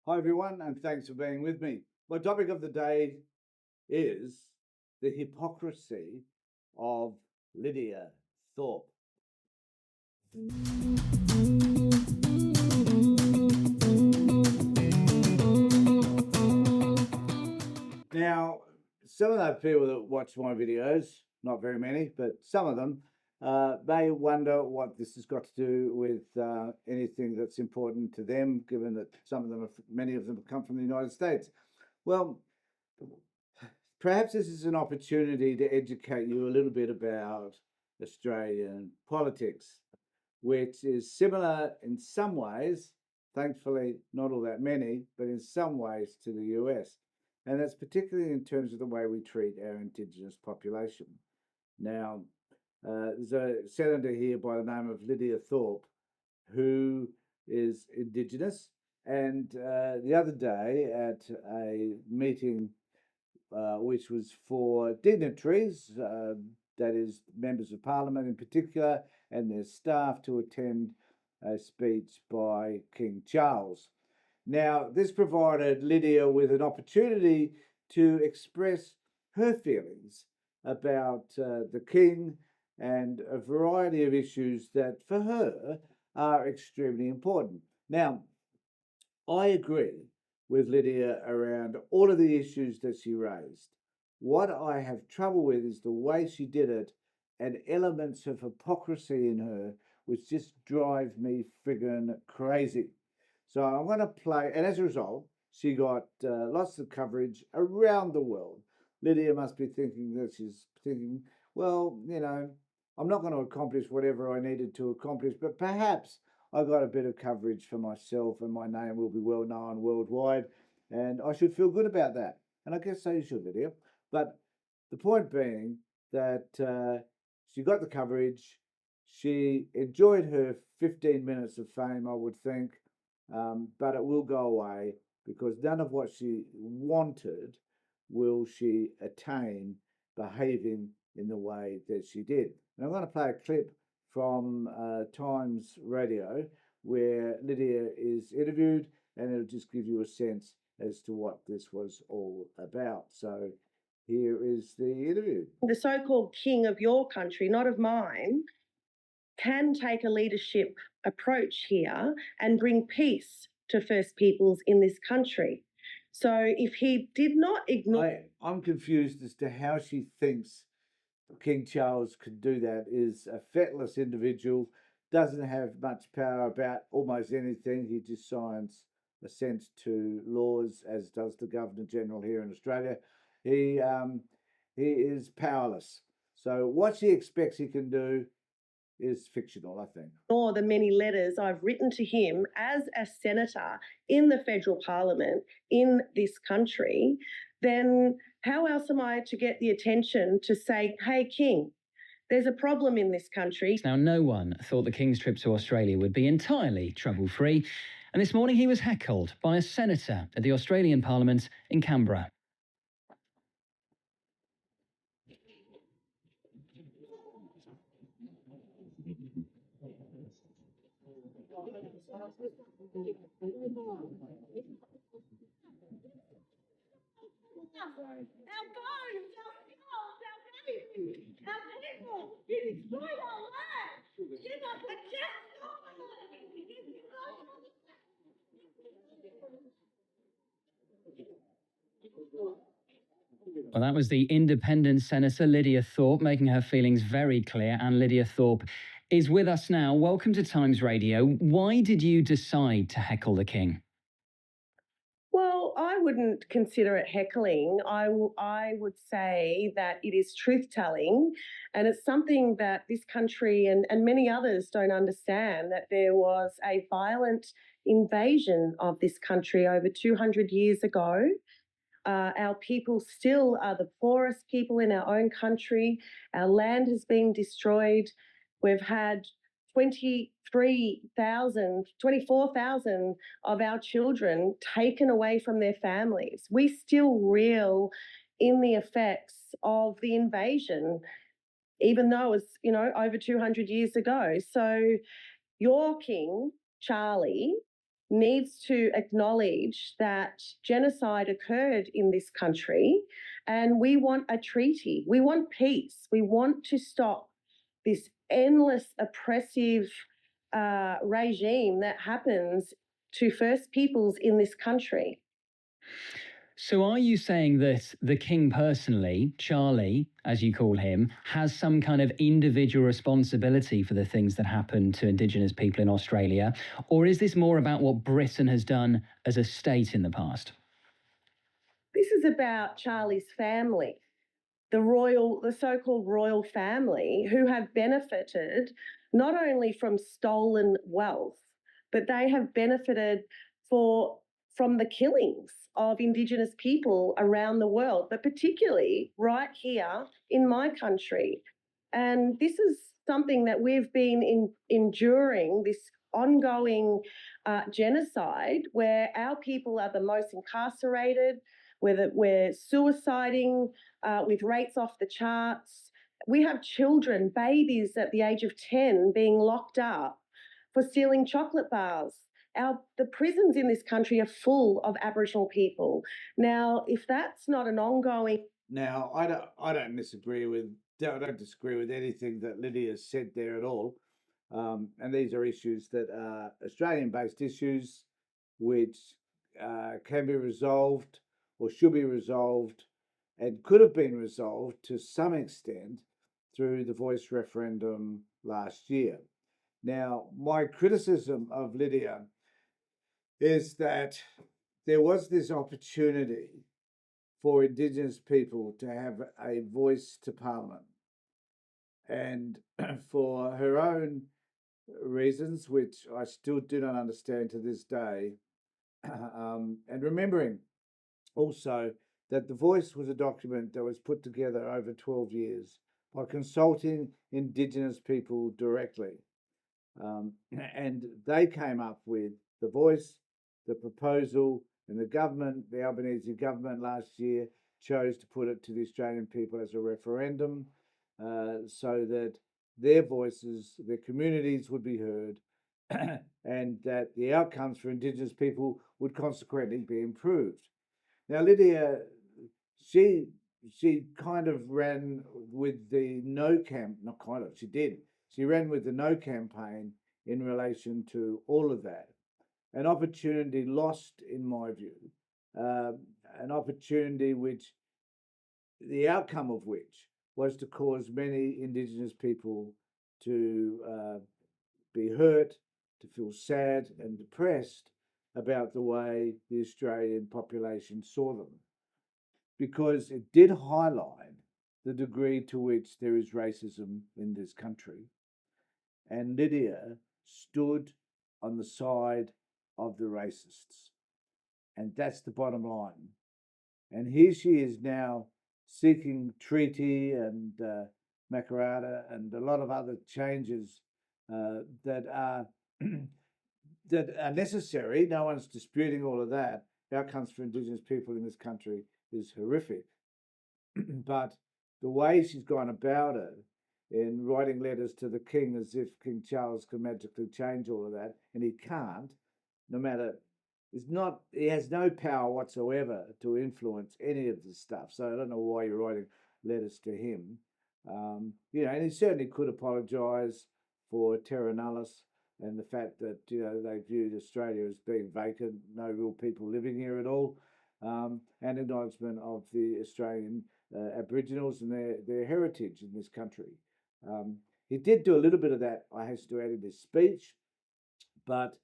Hi everyone, and thanks for being with me. My topic of the day is the hypocrisy of Lydia Thorp. Now, some of those people that watch my videos, not very many, but some of them, may wonder what this has got to do with anything that's important to them, given that many of them have come from the United States. Well, perhaps this is an opportunity to educate you a little bit about Australian politics, which is similar in some ways, thankfully not all that many, but in some ways to the US. And that's particularly in terms of the way we treat our Indigenous population. Now, there's a senator here by the name of Lydia Thorp, who is Indigenous. And the other day at a meeting which was for dignitaries, that is, members of Parliament in particular, and their staff to attend a speech by King Charles. Now, this provided Lydia with an opportunity to express her feelings about the King and a variety of issues that, for her, are extremely important. Now, I agree with Lydia around all of the issues that she raised. What I have trouble with is the way she did it and elements of hypocrisy in her, which just drive me friggin' crazy. So I'm going to play, and as a result, she got lots of coverage around the world. Lydia must be thinking that she's thinking, well, you know, I'm not going to accomplish whatever I needed to accomplish, but perhaps I got a bit of coverage for myself and my name will be well known worldwide, and I should feel good about that. And I guess so you should, Lydia. But the point being that she got the coverage, she enjoyed her 15 minutes of fame, I would think, but it will go away because none of what she wanted will she attain behaving in the way that she did. And I'm going to play a clip from Times Radio where Lydia is interviewed, and it'll just give you a sense as to what this was all about. So here is the interview. The so-called king of your country, not of mine, can take a leadership approach here and bring peace to First Peoples in this country. So if he did not ignore... I'm confused as to how she thinks King Charles could do that. Is a fetless individual, doesn't have much power about almost anything. He just signs assent to laws, as does the Governor General here in Australia. He is powerless. So what she expects he can do is fictional, I think. Or the many letters I've written to him as a senator in the federal parliament in this country, then how else am I to get the attention to say, hey, King, there's a problem in this country? Now, no one thought the King's trip to Australia would be entirely trouble-free, and this morning he was heckled by a senator at the Australian Parliament in Canberra. Well, that was the independent Senator Lydia Thorp making her feelings very clear, and Lydia Thorp is with us now. Welcome to Times Radio. Why did you decide to heckle the King? Well, I wouldn't consider it heckling. I would say that it is truth-telling, and it's something that this country and many others don't understand, that there was a violent invasion of this country over 200 years ago. Our people still are the poorest people in our own country. Our land has been destroyed. We've had 24,000 of our children taken away from their families. We still reel in the effects of the invasion, even though it was, over 200 years ago. So your king, Charlie, needs to acknowledge that genocide occurred in this country, and we want a treaty. We want peace. We want to stop this endless oppressive regime that happens to First Peoples in this country. So are you saying that the King personally, Charlie, as you call him, has some kind of individual responsibility for the things that happen to Indigenous people in Australia? Or is this more about what Britain has done as a state in the past? This is about Charlie's family, the so-called royal family, who have benefited not only from stolen wealth, but they have benefited from the killings of Indigenous people around the world, but particularly right here in my country. And this is something that we've been enduring, this ongoing genocide, where our people are the most incarcerated, we're suiciding with rates off the charts. We have children, babies at the age of 10 being locked up for stealing chocolate bars. The prisons in this country are full of Aboriginal people. Now, if that's not an ongoing... Now, I don't disagree with anything that Lydia said there at all. And these are issues that are Australian-based issues, which can be resolved or should be resolved and could have been resolved to some extent through the voice referendum last year. Now, my criticism of Lydia is that there was this opportunity for Indigenous people to have a voice to Parliament. And for her own reasons, which I still do not understand to this day, and remembering also that the voice was a document that was put together over 12 years by consulting Indigenous people directly. And they came up with the voice, the proposal, and the government, the Albanese government last year, chose to put it to the Australian people as a referendum so that their voices, their communities would be heard and that the outcomes for Indigenous people would consequently be improved. Now, Lydia, she kind of ran with the no camp, not kind of, she did. She ran with the no campaign in relation to all of that. An opportunity lost, in my view, an opportunity which, the outcome of which was to cause many Indigenous people to be hurt, to feel sad and depressed about the way the Australian population saw them, because it did highlight the degree to which there is racism in this country. And Lydia stood on the side of the racists. And that's the bottom line. And here she is now seeking treaty and Makarrata and a lot of other changes that are that are necessary. No one's disputing all of that. Outcomes for Indigenous people in this country is horrific. But the way she's gone about it, in writing letters to the King as if King Charles can magically change all of that, and he can't, no matter, he has no power whatsoever to influence any of this stuff. So I don't know why you're writing letters to him. And he certainly could apologise for terra nullius and the fact that, they viewed Australia as being vacant, no real people living here at all, and acknowledgement of the Australian Aboriginals and their heritage in this country. He did do a little bit of that, I have to add, in his speech, but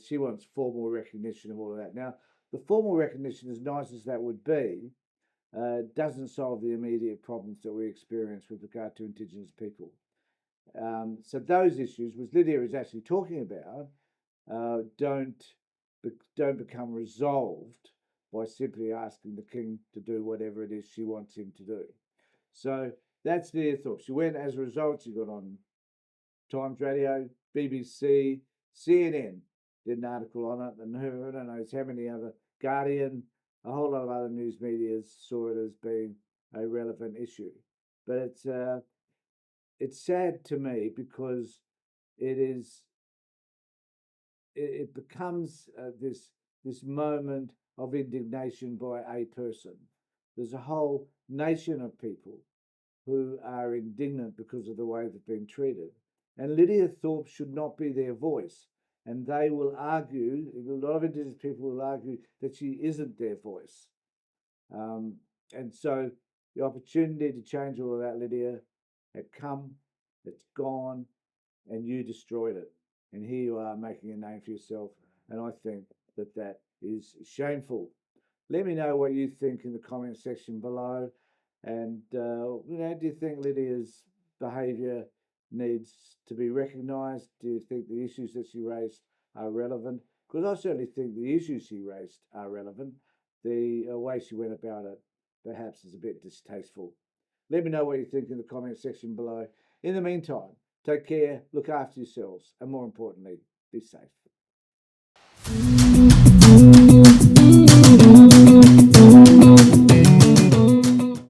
she wants formal recognition of all of that. Now, the formal recognition, as nice as that would be, doesn't solve the immediate problems that we experience with regard to Indigenous people. So those issues, which Lydia is actually talking about, don't become resolved by simply asking the King to do whatever it is she wants him to do. So that's Lydia Thorp. She went, as a result, she got on Times Radio, BBC, CNN did an article on it, and I don't know how many other, Guardian, a whole lot of other news media saw it as being a relevant issue. But it's sad to me because it it becomes this moment of indignation by a person. There's a whole nation of people who are indignant because of the way they've been treated. And Lydia Thorp should not be their voice. And they will argue, a lot of Indigenous people will argue that she isn't their voice. And so the opportunity to change all of that, Lydia, had come, it's gone, and you destroyed it. And here you are making a name for yourself. And I think that that is shameful. Let me know what you think in the comment section below. And, do you think Lydia's behaviour needs to be recognised? Do you think the issues that she raised are relevant? Because I certainly think the issues she raised are relevant. The way she went about it perhaps is a bit distasteful. Let me know what you think in the comment section below. In the meantime, take care, look after yourselves, and more importantly, be safe.